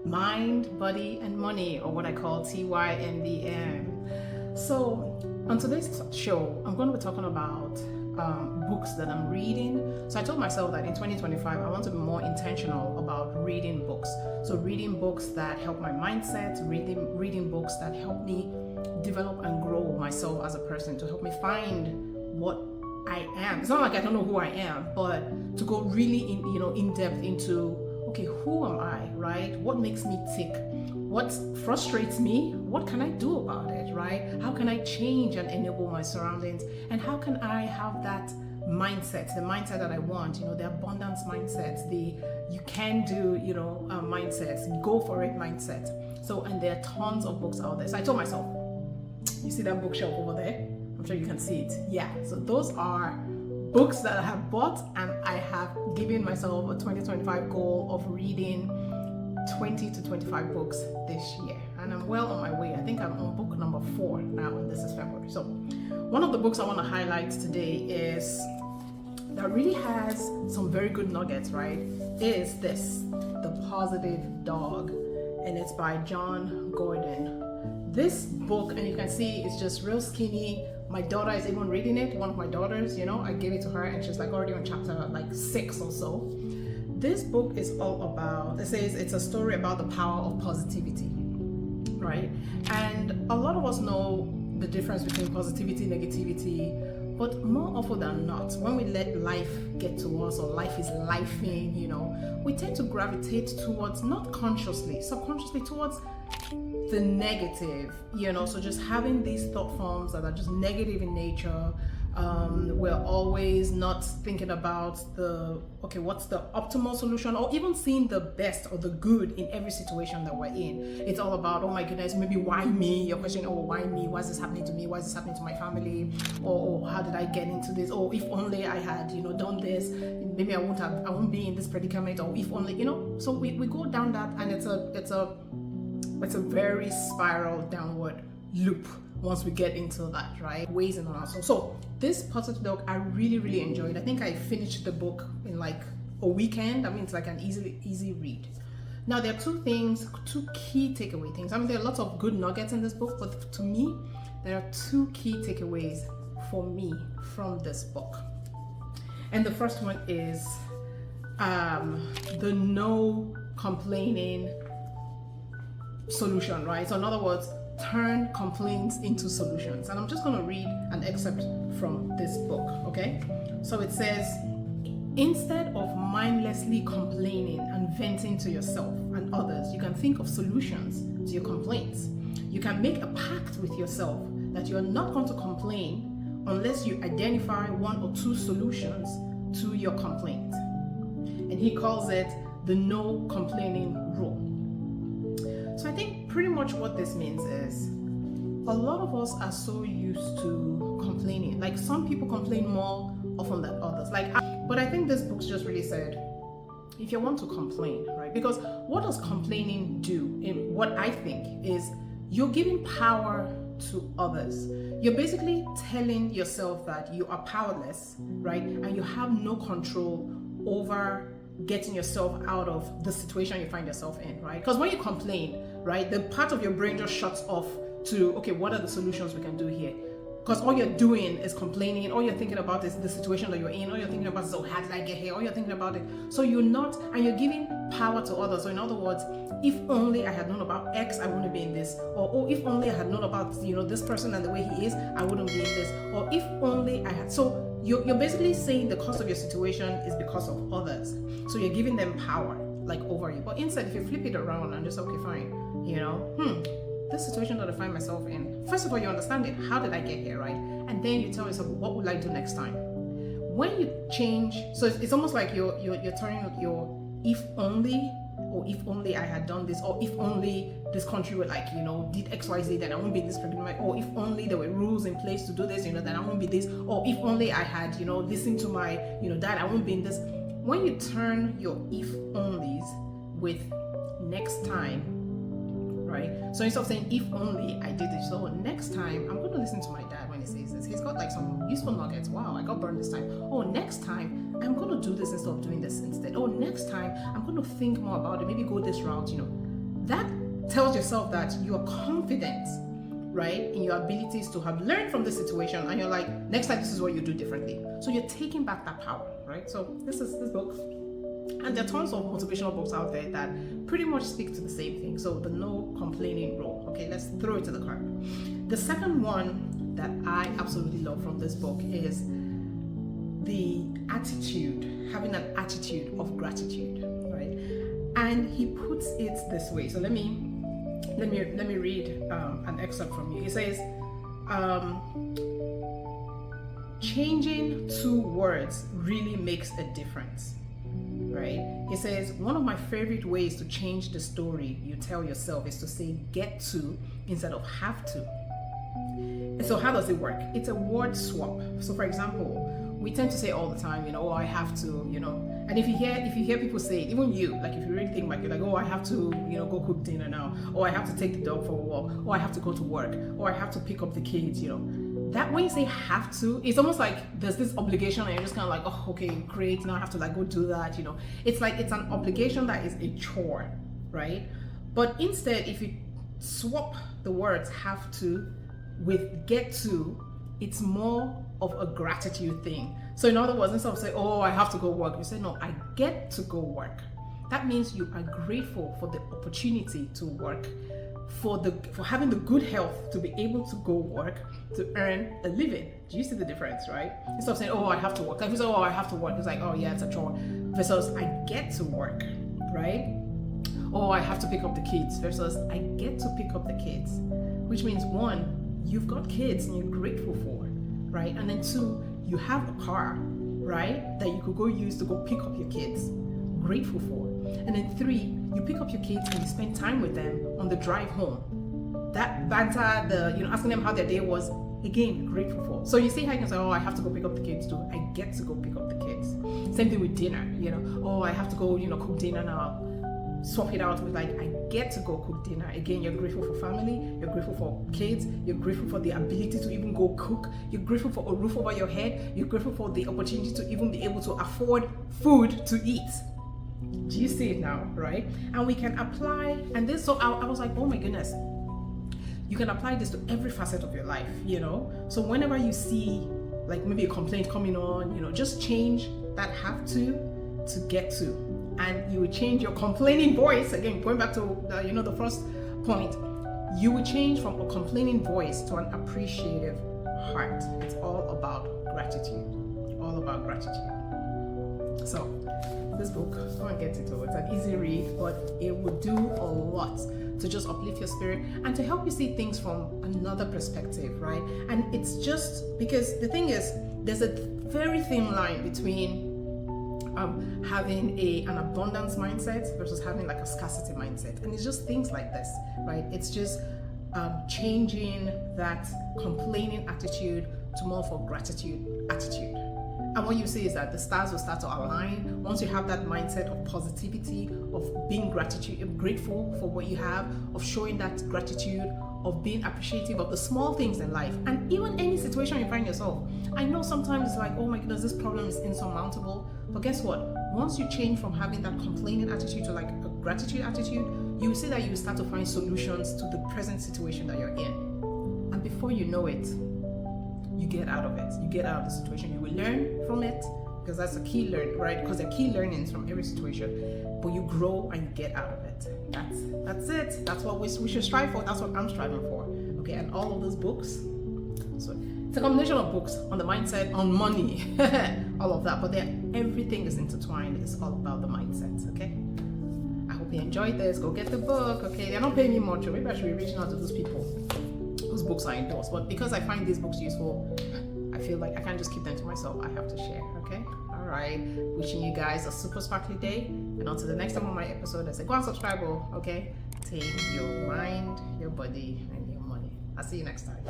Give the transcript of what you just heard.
Mind, Body, and Money, or what I call TYMBM. So, on today's show, I'm going to be talking about books that I'm reading. So, I told myself that in 2025, I want to be more intentional about reading books. So, reading books that help my mindset, reading books that help me develop and grow myself as a person, to help me find what I am. It's not like I don't know who I am, but to go really in depth into, okay, who am I, right? What makes me tick? What frustrates me? What can I do about it, right? How can I change and enable my surroundings? And how can I have that mindset, the mindset that I want, the abundance mindset, the you can do, mindset, go for it mindset. So, and there are tons of books out there. So I told myself, you see that bookshelf over there? I'm sure you can see it. Yeah, so those are books that I have bought, and I have given myself a 2025 goal of reading 20 to 25 books this year, and I'm well on my way. I think I'm on book number 4 now, and this is February. So one of the books I want to highlight today is that really has some very good nuggets, right? Is this The Positive Dog, and it's by Jon Gordon. This book, and you can see it's just real skinny. My daughter is even reading it. One of my daughters, I gave it to her, and she's like already on chapter like 6 or so. This book is all about, it says it's a story about the power of positivity, right? And a lot of us know the difference between positivity, negativity, but more often than not, when we let life get to us, or life is lifing, we tend to gravitate towards, not consciously, subconsciously, towards the negative, so just having these thought forms that are just negative in nature. We're always not thinking about what's the optimal solution, or even seeing the best or the good in every situation that we're in. It's all about, oh my goodness, maybe why me? Your question, oh, why me? Why is this happening to me? Why is this happening to my family? Or how did I get into this? Or if only I had, done this, maybe I won't be in this predicament. Or if only, so we go down that, and it's a very spiral downward loop once we get into that, right? Weighs in on us. So this Positive Dog, I really, really enjoyed. I think I finished the book in like a weekend. I mean, it's like an easy read. Now, there are two key takeaway things. I mean, there are lots of good nuggets in this book, but to me, there are 2 key takeaways for me from this book. And the first one is the no complaining solution, right? So in other words, turn complaints into solutions. And I'm just going to read an excerpt from this book, okay? So it says, instead of mindlessly complaining and venting to yourself and others, you can think of solutions to your complaints. You can make a pact with yourself that you're not going to complain unless you identify 1 or 2 solutions to your complaint. And he calls it the no complaining rule. So I think pretty much what this means is, a lot of us are so used to complaining. Like, some people complain more often than others. But I think this book just really said, if you want to complain, right? Because what does complaining do? In what I think is, you're giving power to others. You're basically telling yourself that you are powerless, right? And you have no control over getting yourself out of the situation you find yourself in, right? Because when you complain, right, the part of your brain just shuts off to, okay, what are the solutions we can do here? Because all you're doing is complaining. All you're thinking about is the situation that you're in. All you're thinking about is, oh, how did I get here? All you're thinking about it. So you're giving power to others. So in other words, if only I had known about X, I wouldn't be in this. Or, oh, if only I had known about, this person and the way he is, I wouldn't be in this. Or if only I had. So you're basically saying the cause of your situation is because of others. So you're giving them power, like, over you. But instead, if you flip it around and just, okay, fine, this situation that I find myself in, first of all, you understand it. How did I get here, right? And then you tell yourself, what will I do next time? When you change, so it's almost like you're turning your if only, or if only I had done this, or if only this country were like, did XYZ, then I won't be in this predicament, or if only there were rules in place to do this, then I won't be this, or if only I had, listened to my, dad, I won't be in this. When you turn your if onlys with next time, right? So instead of saying, if only I did this, so next time I'm going to listen to my dad when he says this. He's got like some useful nuggets. Wow, I got burned this time. Oh, next time I'm going to do this instead of doing this instead. Oh, next time I'm going to think more about it. Maybe go this route, that tells yourself that you are confident, right, in your abilities to have learned from the situation, and you're like, next time this is what you do differently. So you're taking back that power, right? So this is this book, and there are tons of motivational books out there that pretty much speak to the same thing. So the no complaining rule. Okay, let's throw it to the curb. The second one that I absolutely love from this book is the attitude, having an attitude of gratitude, right? And he puts it this way. So let me read an excerpt from you. It says, changing 2 words really makes a difference, right? It says, one of my favorite ways to change the story you tell yourself is to say get to instead of have to. So how does it work? It's a word swap. So for example, we tend to say all the time, oh, I have to, and if you hear people say it, even you, like if you really think like, oh, I have to, go cook dinner now, or I have to take the dog for a walk, or I have to go to work, or I have to pick up the kids, that when you say have to, it's almost like there's this obligation and you're just kind of like, oh, okay, great, now I have to like go do that, It's like it's an obligation that is a chore, right? But instead, if you swap the words have to with get to, it's more of a gratitude thing. So in other words, instead of saying, oh, I have to go work, you say, no, I get to go work. That means you are grateful for the opportunity to work, for having the good health to be able to go work, to earn a living. Do you see the difference, right? Instead of saying, oh, I have to work. Like if you say, oh, I have to work, it's like, oh yeah, it's a chore. Versus I get to work, right? Oh, I have to pick up the kids versus I get to pick up the kids. Which means 1, you've got kids and you're grateful for, right? And then 2, you have a car, right, that you could go use to go pick up your kids, grateful for. And then 3, you pick up your kids and you spend time with them on the drive home. That banter, asking them how their day was, again, grateful for. So you see how you can say, oh, I have to go pick up the kids too. I get to go pick up the kids. Same thing with dinner, oh, I have to go, cook dinner now. Swap it out with like, I get to go cook dinner. Again, you're grateful for family, you're grateful for kids, you're grateful for the ability to even go cook, you're grateful for a roof over your head, you're grateful for the opportunity to even be able to afford food to eat. Do you see it now, right? And we can apply, and this, so I was like, oh my goodness, you can apply this to every facet of your life, So whenever you see like maybe a complaint coming on, just change that have to get to. And you would change your complaining voice, again, going back to the first point, you would change from a complaining voice to an appreciative heart. It's all about gratitude, all about gratitude. So this book, go and get it over. It's an easy read, but it would do a lot to just uplift your spirit and to help you see things from another perspective, right? And it's just because the thing is, there's a very thin line between having an abundance mindset versus having like a scarcity mindset, and it's just things like this, right? It's just changing that complaining attitude to more for gratitude attitude. And what you see is that the stars will start to align once you have that mindset of positivity, of being grateful for what you have, of showing that gratitude, of being appreciative of the small things in life, and even any situation you find yourself. I know sometimes it's like, oh my goodness, this problem is insurmountable. But guess what? Once you change from having that complaining attitude to like a gratitude attitude, you will see that you start to find solutions to the present situation that you're in. And before you know it, you get out of it. You get out of the situation. You will learn from it, because that's a key learn, right? Because there are key learnings from every situation. But you grow and you get out of it. That's it. That's what we should strive for. That's what I'm striving for. Okay, and all of those books. So it's a combination of books on the mindset, on money, all of that. But everything is intertwined. It's all about the mindset. Okay. I hope you enjoyed this. Go get the book. Okay, they're not paying me much. Or maybe I should be reaching out to those people whose books I endorse. But because I find these books useful, I feel like I can't just keep them to myself. I have to share. Okay. All right. Wishing you guys a super sparkly day. And until the next time on my episode, I say go and subscribe. Okay. Take your mind, your body, and your money. I'll see you next time.